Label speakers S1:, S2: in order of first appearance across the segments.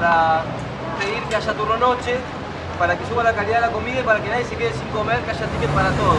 S1: para pedir que haya turno noche, para que suba la calidad de la comida y para que nadie se quede sin comer, que haya ticket para todos.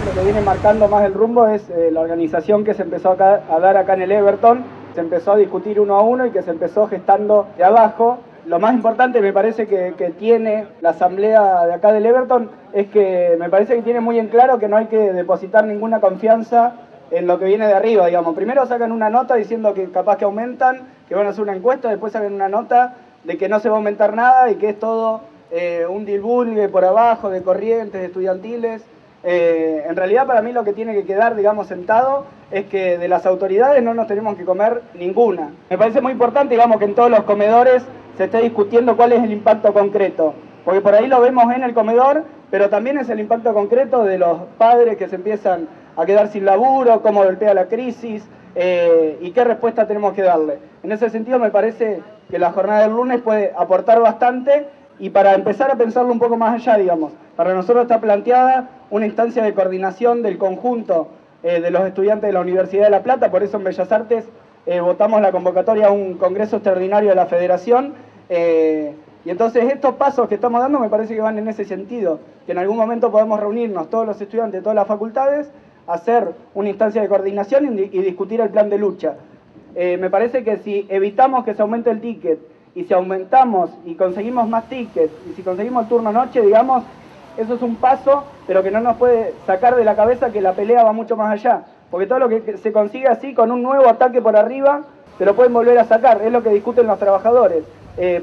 S2: Lo que viene marcando más el rumbo es la organización que se empezó a dar acá en el Everton. Se empezó a discutir uno a uno y que se empezó gestando de abajo. Lo más importante me parece que tiene la asamblea de acá del Everton es que me parece que tiene muy en claro que no hay que depositar ninguna confianza en lo que viene de arriba, digamos. Primero sacan una nota diciendo que capaz que aumentan, que van a hacer una encuesta, después sacan una nota de que no se va a aumentar nada y que es todo un dilbulgue por abajo de corrientes estudiantiles. En realidad para mí lo que tiene que quedar, digamos, sentado es que de las autoridades no nos tenemos que comer ninguna. Me parece muy importante, digamos, que en todos los comedores se esté discutiendo cuál es el impacto concreto, porque por ahí lo vemos en el comedor, pero también es el impacto concreto de los padres que se empiezan a quedar sin laburo, cómo golpea la crisis y qué respuesta tenemos que darle. En ese sentido me parece que la jornada del lunes puede aportar bastante y para empezar a pensarlo un poco más allá, digamos, para nosotros está planteada una instancia de coordinación del conjunto de los estudiantes de la Universidad de La Plata, por eso en Bellas Artes votamos la convocatoria a un congreso extraordinario de la Federación, y entonces estos pasos que estamos dando me parece que van en ese sentido, que en algún momento podemos reunirnos todos los estudiantes de todas las facultades, hacer una instancia de coordinación y discutir el plan de lucha. Me parece que si evitamos que se aumente el ticket, y si aumentamos y conseguimos más tickets, y si conseguimos el turno noche, digamos, eso es un paso, pero que no nos puede sacar de la cabeza que la pelea va mucho más allá. Porque todo lo que se consigue así, con un nuevo ataque por arriba, se lo pueden volver a sacar, es lo que discuten los trabajadores.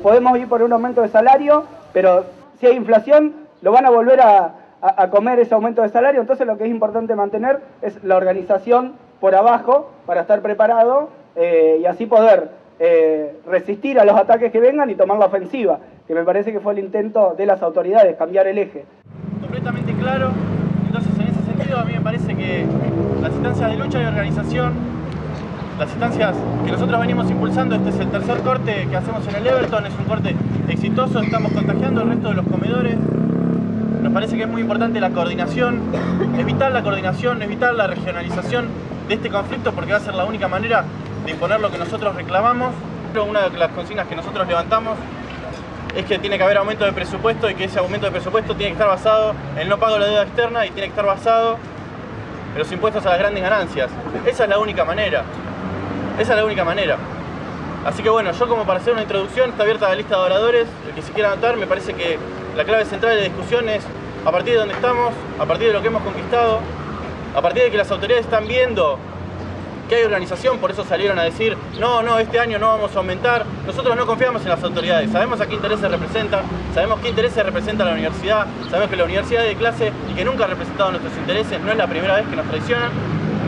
S2: Podemos ir por un aumento de salario, pero si hay inflación, lo van a volver a comer ese aumento de salario, entonces lo que es importante mantener es la organización por abajo, para estar preparado y así poder resistir a los ataques que vengan y tomar la ofensiva, que me parece que fue el intento de las autoridades, cambiar el eje.
S3: Completamente claro, entonces en ese sentido a mí me parece que las instancias de lucha y organización, las instancias que nosotros venimos impulsando, este es el tercer corte que hacemos en el Everton, es un corte exitoso, estamos contagiando el resto de los comedores. Nos parece que es muy importante la coordinación, evitar la coordinación, evitar la regionalización de este conflicto, porque va a ser la única manera de imponer lo que nosotros reclamamos. Una de las consignas que nosotros levantamos es que tiene que haber aumento de presupuesto y que ese aumento de presupuesto tiene que estar basado en el no pago de la deuda externa y tiene que estar basado en los impuestos a las grandes ganancias. Esa es la única manera. Esa es la única manera. Así que bueno, yo como para hacer una introducción, está abierta la lista de oradores, el que se quiera anotar. Me parece que la clave central de la discusión es a partir de donde estamos, a partir de lo que hemos conquistado, a partir de que las autoridades están viendo que hay organización, por eso salieron a decir no, este año no vamos a aumentar. Nosotros no confiamos en las autoridades, sabemos a qué intereses representan, sabemos qué intereses representa la universidad, sabemos que la universidad es de clase y que nunca ha representado nuestros intereses, no es la primera vez que nos traicionan,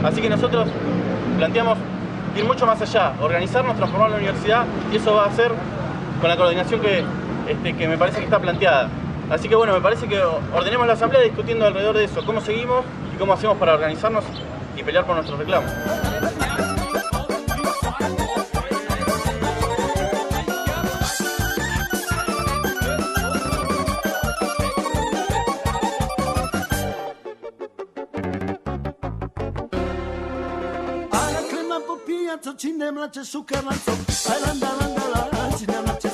S3: así que nosotros planteamos ir mucho más allá, organizarnos, transformar la universidad, y eso va a ser con la coordinación que me parece que está planteada. Así que bueno, me parece que ordenemos la asamblea discutiendo alrededor de eso, cómo seguimos y cómo hacemos para organizarnos y pelear por nuestros reclamos.
S4: Cine mlače suka lanco, ajlanda landa la, cine mlače